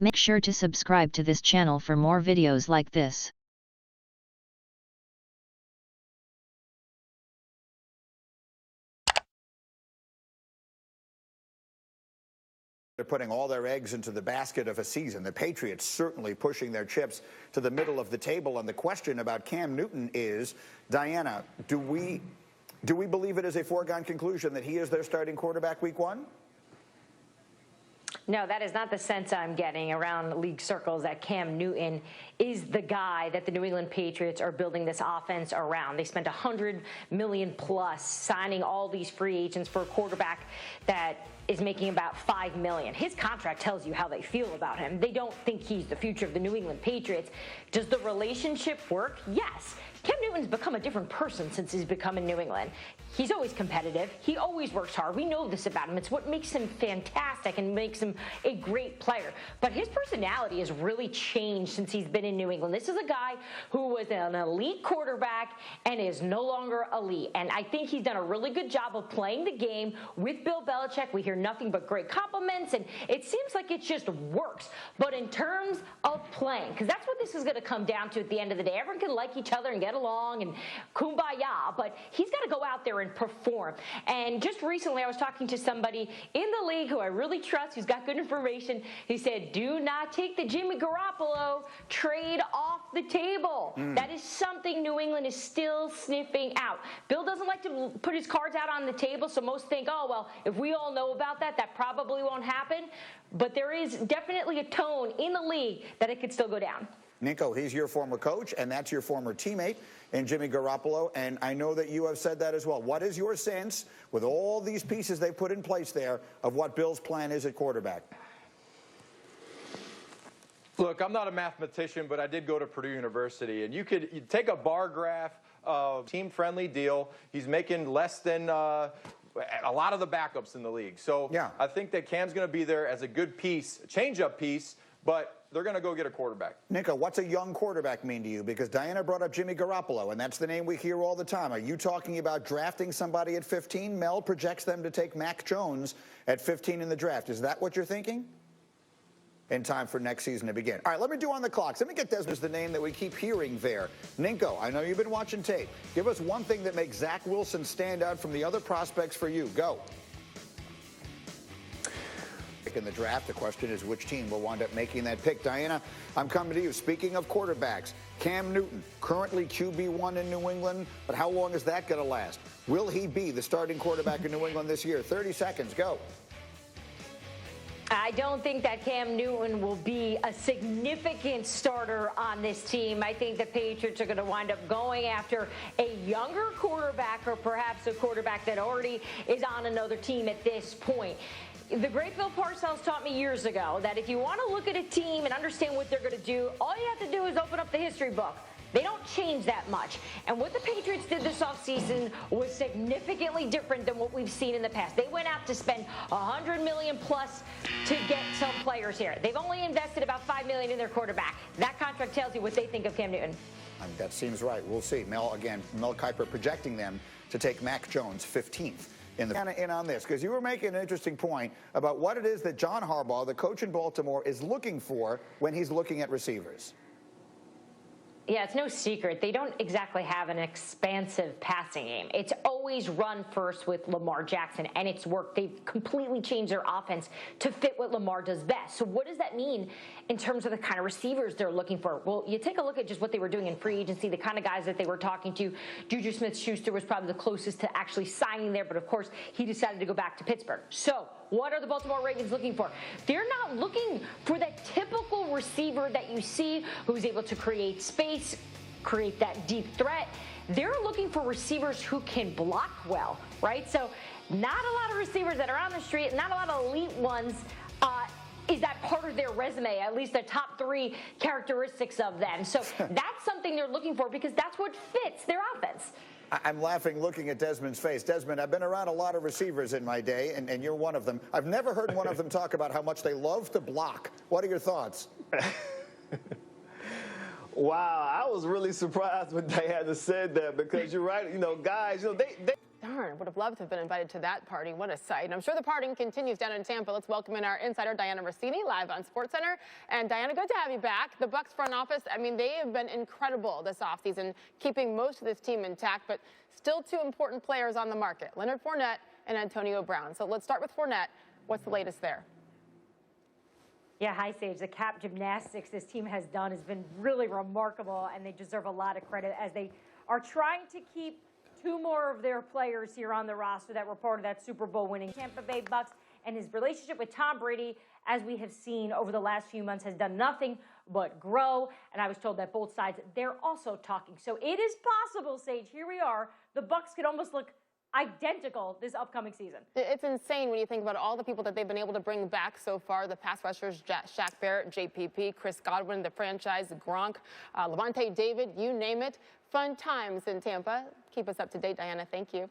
Make sure to subscribe to this channel for more videos like this. They're putting all their eggs into the basket of a season. The Patriots certainly pushing their chips to the middle of the table. And the question about Cam Newton is, Dianna, do we believe it is a foregone conclusion that he is their starting quarterback week 1? No, that is not the sense I'm getting around league circles, that Cam Newton is the guy that the New England Patriots are building this offense around. They spent $100 million plus signing all these free agents for a quarterback that is making about $5 million. His contract tells you how they feel about him. They don't think he's the future of the New England Patriots. Does the relationship work? Yes. Cam Newton's become a different person since he's become in New England. He's always competitive. He always works hard. We know this about him. It's what makes him fantastic and makes him a great player. But his personality has really changed since he's been in New England. This is a guy who was an elite quarterback and is no longer elite. And I think he's done a really good job of playing the game with Bill Belichick. We hear nothing but great compliments, and it seems like it just works. But in terms of playing, because that's what this is going to come down to at the end of the day. Everyone can like each other and get along and kumbaya, but he's got to go out there and perform. And just recently I was talking to somebody in the league who I really trust, who's got good information. He said, do not take the Jimmy Garoppolo trade off the table. That is something New England is still sniffing out. Bill doesn't like to put his cards out on the table, so most think, oh, well, if we all know about that, that probably won't happen. But there is definitely a tone in the league that it could still go down. Nico, he's your former coach, and that's your former teammate in Jimmy Garoppolo, and I know that you have said that as well. What is your sense, with all these pieces they put in place there, of what Bill's plan is at quarterback? Look, I'm not a mathematician, but I did go to Purdue University, and you take a bar graph of team-friendly deal. He's making less than a lot of the backups in the league. So yeah. I think that Cam's going to be there as a good piece, a change-up piece, but they're going to go get a quarterback. Nico, what's a young quarterback mean to you? Because Dianna brought up Jimmy Garoppolo, and that's the name we hear all the time. Are you talking about drafting somebody at 15? Mel projects them to take Mac Jones at 15 in the draft. Is that what you're thinking? In time for next season to begin. All right, let me do on the clocks. Let me get Desmond, the name that we keep hearing there. Nico, I know you've been watching tape. Give us one thing that makes Zach Wilson stand out from the other prospects for you. Go. In the draft, the question is which team will wind up making that pick. Dianna, I'm coming to you. Speaking of quarterbacks, Cam Newton, currently QB1 in New England, but how long is that going to last? Will he be the starting quarterback in New England this year? 30 seconds, go. I don't think that Cam Newton will be a significant starter on this team. I think the Patriots are going to wind up going after a younger quarterback, or perhaps a quarterback that already is on another team at this point. The great Bill Parcells taught me years ago that if you want to look at a team and understand what they're going to do, all you have to do is open up the history book. They don't change that much. And what the Patriots did this offseason was significantly different than what we've seen in the past. They went out to spend $100 million plus to get some players here. They've only invested about $5 million in their quarterback. That contract tells you what they think of Cam Newton. That seems right. We'll see. Mel Kiper projecting them to take Mac Jones 15th. In on this, because you were making an interesting point about what it is that John Harbaugh, the coach in Baltimore, is looking for when he's looking at receivers. Yeah, it's no secret. They don't exactly have an expansive passing game. It's always run first with Lamar Jackson, and it's worked. They've completely changed their offense to fit what Lamar does best. So what does that mean in terms of the kind of receivers they're looking for? Well, you take a look at just what they were doing in free agency, the kind of guys that they were talking to. Juju Smith-Schuster was probably the closest to actually signing there, but of course, he decided to go back to Pittsburgh. So what are the Baltimore Ravens looking for? They're not looking for that typical receiver that you see who's able to create space, create that deep threat. They're looking for receivers who can block well, right? So not a lot of receivers that are on the street, not a lot of elite ones. Is that part of their resume, at least the top 3 characteristics of them? So that's something they're looking for because that's what fits their offense. I'm laughing looking at Desmond's face. Desmond, I've been around a lot of receivers in my day, and you're one of them. I've never heard one of them talk about how much they love to block. What are your thoughts? Wow, I was really surprised when Dianna said that because you're right. You know, guys, you know, they Darn, would have loved to have been invited to that party. What a sight. And I'm sure the partying continues down in Tampa. Let's welcome in our insider, Dianna Russini, live on SportsCenter. And Dianna, good to have you back. The Bucs front office, I mean, they have been incredible this offseason, keeping most of this team intact, but still two important players on the market, Leonard Fournette and Antonio Brown. So let's start with Fournette. What's the latest there? Yeah, hi, Sage. The cap gymnastics this team has done has been really remarkable, and they deserve a lot of credit as they are trying to keep two more of their players here on the roster that were part of that Super Bowl winning Tampa Bay Bucs. And his relationship with Tom Brady, as we have seen over the last few months, has done nothing but grow. And I was told that both sides, they're also talking. So it is possible, Sage, here we are. The Bucs could almost look identical this upcoming season. It's insane when you think about all the people that they've been able to bring back so far. The pass rushers, Shaq Barrett, JPP, Chris Godwin, the franchise, Gronk, Levante David, you name it. Fun times in Tampa. Keep us up to date, Dianna. Thank you.